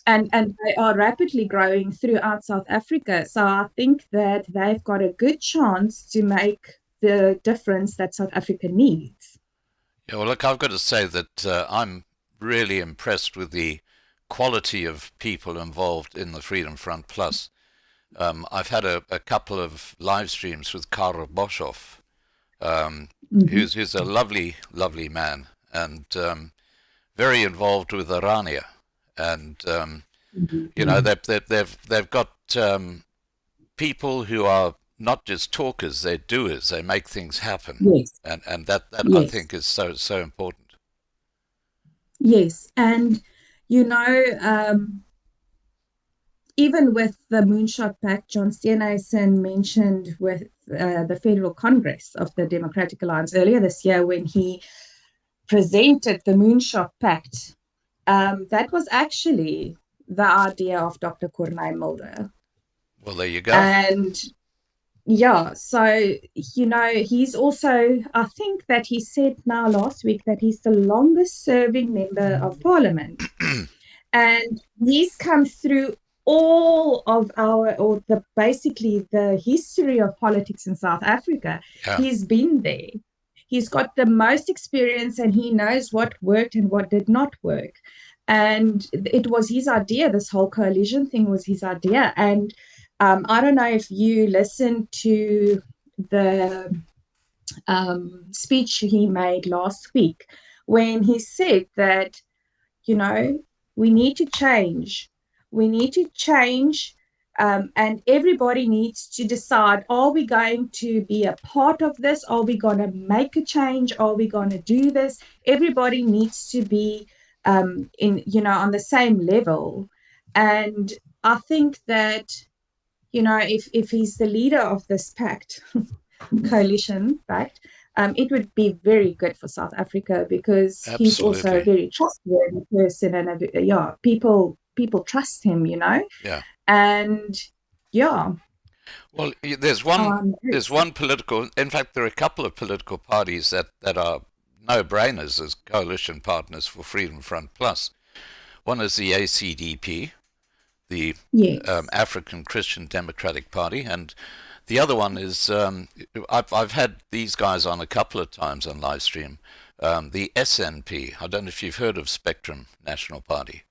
And they are rapidly growing throughout South Africa. So I think that they've got a good chance to make the difference that South Africa needs. Yeah, well, look, I've got to say that I'm really impressed with the quality of people involved in the Freedom Front Plus. I've had a couple of live streams with Karel Boshoff, who's a lovely, lovely man, and very involved with Arania. And they've got people who are not just talkers, they're doers. They make things happen. Yes. And that yes. I think is so important. Yes, and even with the Moonshot Pact, John Steenhuisen mentioned with the Federal Congress of the Democratic Alliance earlier this year, when he presented the Moonshot Pact, that was actually the idea of Dr. Corneille Mulder. Well, there you go. And yeah, so, he's also, I think that he said now last week that he's the longest serving member of Parliament. And he's come through all of basically the history of politics in South Africa. Yeah. He's been there. He's got the most experience, and he knows what worked and what did not work. And it was his idea. This whole coalition thing was his idea. And I don't know if you listened to the speech he made last week, when he said that, we need to change. We need to change, and everybody needs to decide, are we going to be a part of this? Are we going to make a change? Are we going to do this? Everybody needs to be on the same level. And I think that, if he's the leader of this pact, coalition pact, it would be very good for South Africa, because Absolutely. He's also a very trustworthy person, and people trust him, Yeah. And yeah. Well, there's one political. In fact, there are a couple of political parties that are no-brainers as coalition partners for Freedom Front Plus. One is the ACDP, the yes. African Christian Democratic Party, and the other one is I've had these guys on a couple of times on live stream. The SNP. I don't know if you've heard of Spectrum National Party.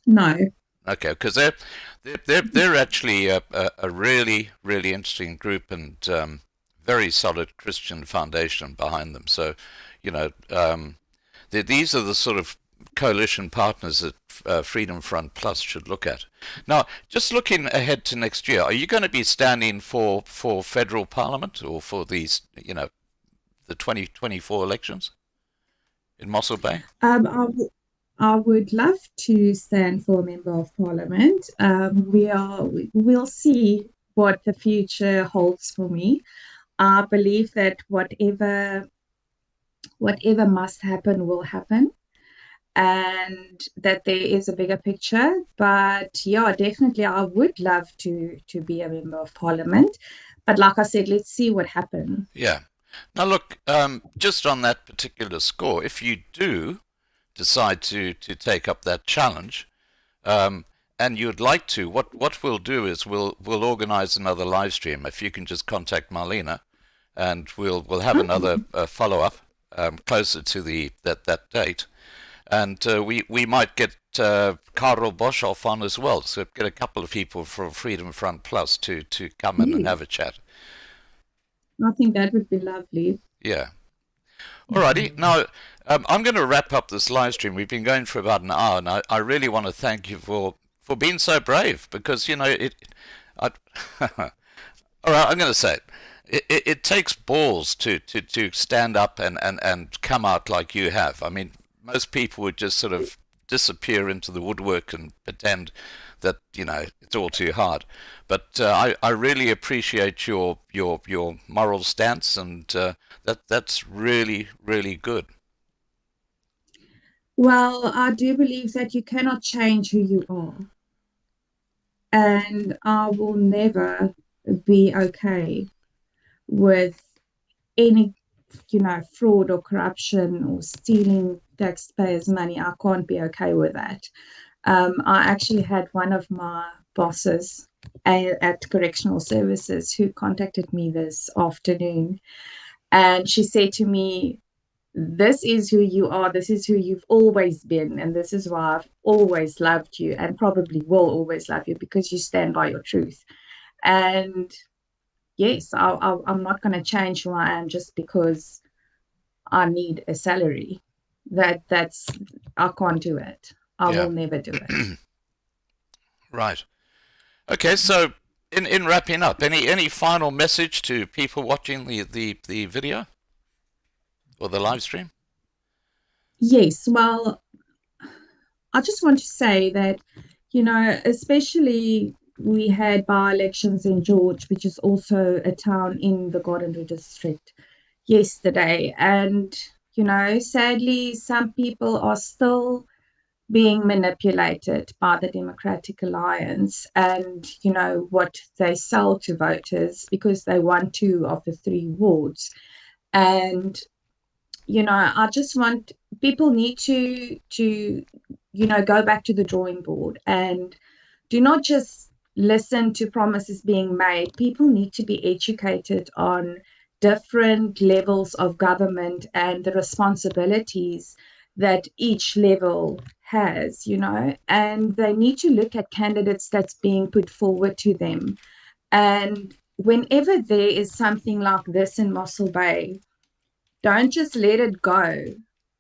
No. Okay, because they're actually a really, really interesting group, and very solid Christian foundation behind them. So, these are the sort of coalition partners that Freedom Front Plus should look at. Now, just looking ahead to next year, are you going to be standing for federal parliament, or for these, the 2024 elections in Mossel Bay? I would love to stand for a member of parliament. We'll see what the future holds for me. I believe that whatever must happen will happen. and that there is a bigger picture. But yeah, definitely, I would love to be a member of parliament. But like I said, let's see what happens. Yeah. Now, look, just on that particular score, if you do decide to take up that challenge, and you'd like to, what we'll do is we'll organise another live stream. If you can just contact Marlena, and we'll have another follow up closer to that date, and we might get Karel Boshoff on as well, so get a couple of people from Freedom Front Plus to come in and have a chat. I think that would be lovely. Yeah. Alrighty. Now, I'm going to wrap up this live stream. We've been going for about an hour, and I really want to thank you for being so brave, because, you know, all right, I'm going to say it. It takes balls to stand up and come out like you have. I mean, most people would just sort of disappear into the woodwork and pretend that, you know, it's all too hard. But I really appreciate your moral stance, and that's really, really good. Well, I do believe that you cannot change who you are. And I will never be okay with any, you know, fraud or corruption or stealing taxpayers' money. I can't be okay with that. I actually had one of my bosses at Correctional Services who contacted me this afternoon, and she said to me, "This is who you are, this is who you've always been, and this is why I've always loved you and probably will always love you, because you stand by your truth." And yes, I'm not going to change who I am just because I need a salary. I can't do it. I will never do it. Right. Okay, so in wrapping up, any final message to people watching the video or the live stream? Yes, well, I just want to say that, you know, especially we had by-elections in George, which is also a town in the Garden district, yesterday. And, you know, sadly, some people are still being manipulated by the Democratic Alliance and, you know, what they sell to voters, because they won 2 of the 3 wards. And, you know, I just want people need to you know, go back to the drawing board and do not just listen to promises being made. People need to be educated on different levels of government and the responsibilities that each level has, you know, and they need to look at candidates that's being put forward to them. And whenever there is something like this in Mossel Bay, don't just let it go.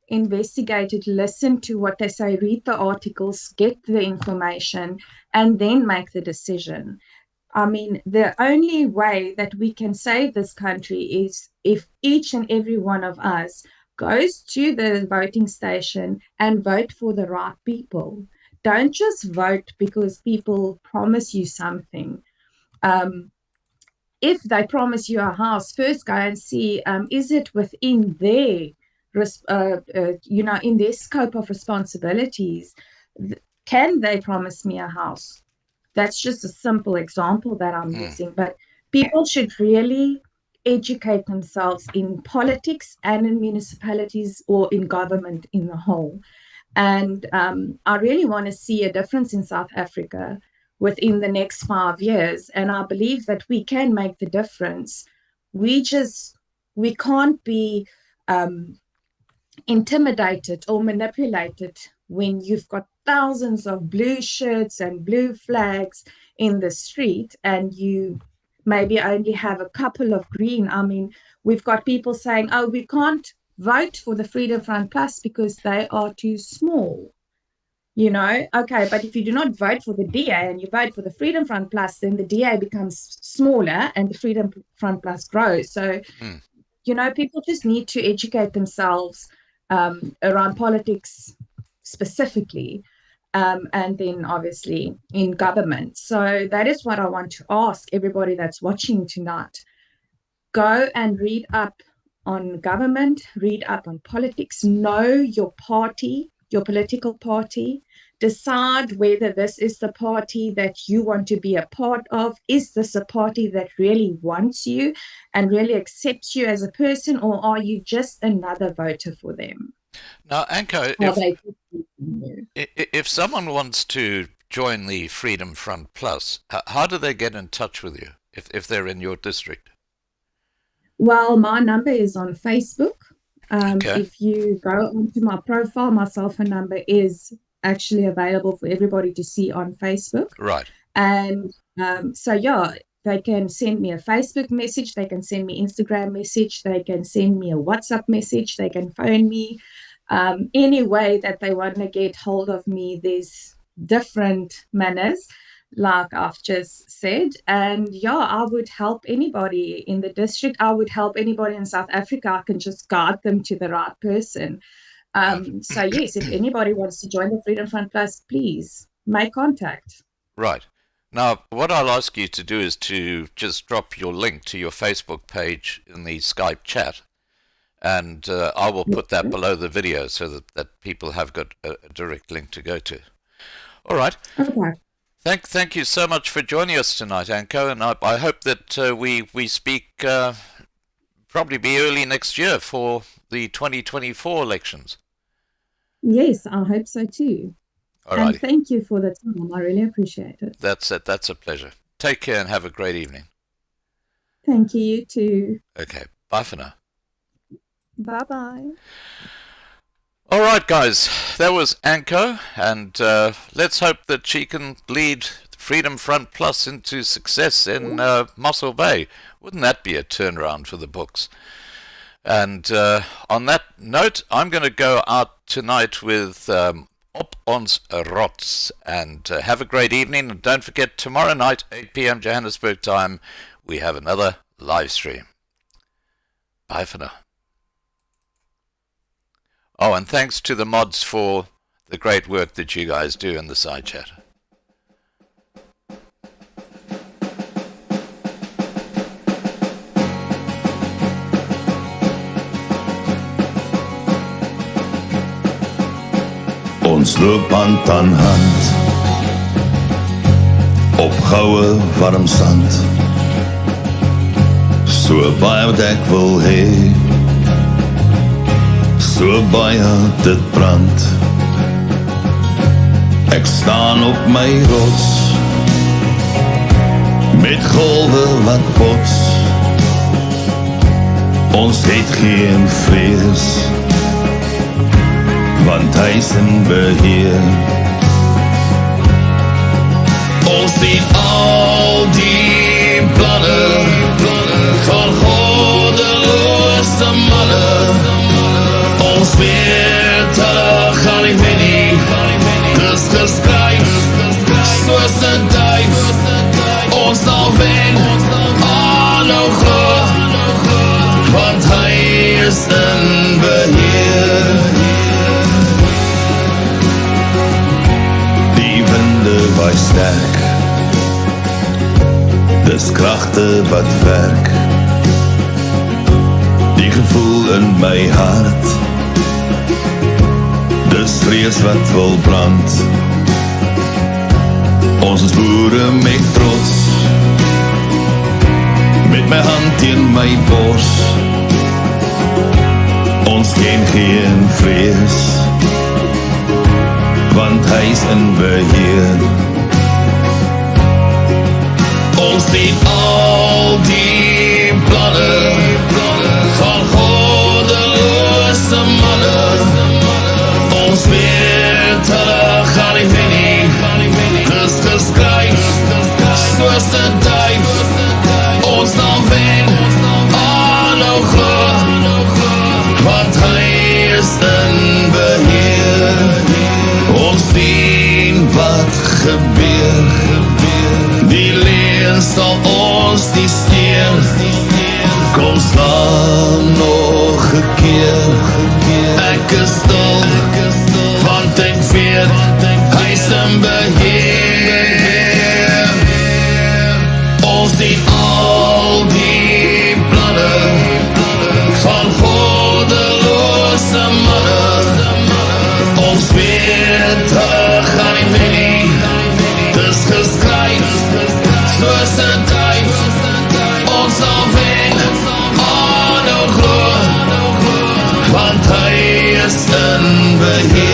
Investigate it, listen to what they say, read the articles, get the information, and then make the decision. I mean, the only way that we can save this country is if each and every one of us goes to the voting station and vote for the right people. Don't just vote because people promise you something. If they promise you a house, first go and see, is it within their you know, in their scope of responsibilities? Can they promise me a house? That's just a simple example that I'm using, but people should really educate themselves in politics and in municipalities or in government in the whole. And I really want to see a difference in South Africa within the next 5 years. And I believe that we can make the difference. We can't be intimidated or manipulated when you've got thousands of blue shirts and blue flags in the street and you maybe only have a couple of green. I mean, we've got people saying, oh, we can't vote for the Freedom Front Plus because they are too small. You know, okay, but if you do not vote for the DA and you vote for the Freedom Front Plus, then the DA becomes smaller and the Freedom Front Plus grows. So, you know, people just need to educate themselves around politics specifically, and then obviously in government. So that is what I want to ask everybody that's watching tonight. Go and read up on government, read up on politics, know your party, your political party. Decide whether this is the party that you want to be a part of. Is this a party that really wants you and really accepts you as a person, or are you just another voter for them? Now, Anko, Are they if someone wants to join the Freedom Front Plus, how do they get in touch with you if they're in your district? Well, my number is on Facebook. Okay. If you go onto my profile, my cell phone number is actually available for everybody to see on Facebook. Right. And so, yeah, they can send me a Facebook message, they can send me Instagram message, they can send me a WhatsApp message, they can phone me. Any way that they want to get hold of me, there's different manners, like I've just said. And yeah, I would help anybody in the district. I would help anybody in South Africa. I can just guide them to the right person. So yes, if anybody wants to join the Freedom Front Plus, please make contact. Right. Now, what I'll ask you to do is to just drop your link to your Facebook page in the Skype chat, and I will put that below the video so that people have got a direct link to go to. All right. Okay. Thank you so much for joining us tonight, Anko, and I hope that we speak probably be early next year for the 2024 elections. Yes, I hope so too. All right. And thank you for the time. I really appreciate it. That's it. That's a pleasure. Take care and have a great evening. Thank you, you too. Okay. Bye for now. Bye-bye. All right, guys. That was Anko, and let's hope that she can lead Freedom Front Plus into success in Mossel Bay. Wouldn't that be a turnaround for the books? And on that note, I'm going to go out tonight with Op ons rots, and have a great evening. And don't forget, tomorrow night, 8 p.m. Johannesburg time, we have another live stream. Bye for now. Oh, and thanks to the mods for the great work that you guys do in the side chat. Ons loop hand aan hand op goue warm sand, so baie wat ek wil hê, so baie dit brand. Ek staan op my rots met golwe wat bots. Ons het geen vrees, want hy is in beheer. Ons sien al die planne van goddeloze manne. Ons weet hulle gaan nie wen nie, dis geskryf soos 'n duif. Ons sal wen, aanhou glo, want hy is in beheer. Waai sterk, dis kragte wat werk. Die gevoel in my hart, dis vrees wat wil brand. Ons is boere met trots, met my hand teen my bors. Ons ken geen vrees, want hy is in beheer. Ons sien al die planne van goddeloze manne. Ons weet hulle gaan nie wen nie, dis geskryf soos 'n duif. Ons sal wen, aanhou glo, want hy is in beheer. Ons sien wat gebeur, die leer sal ons nie steen. Kom staan nog 'n keer, ek is stil, want ek weet, hy is in beheer. Ons sien al die planne van goddeloze manne. Ons weet Westen beheen.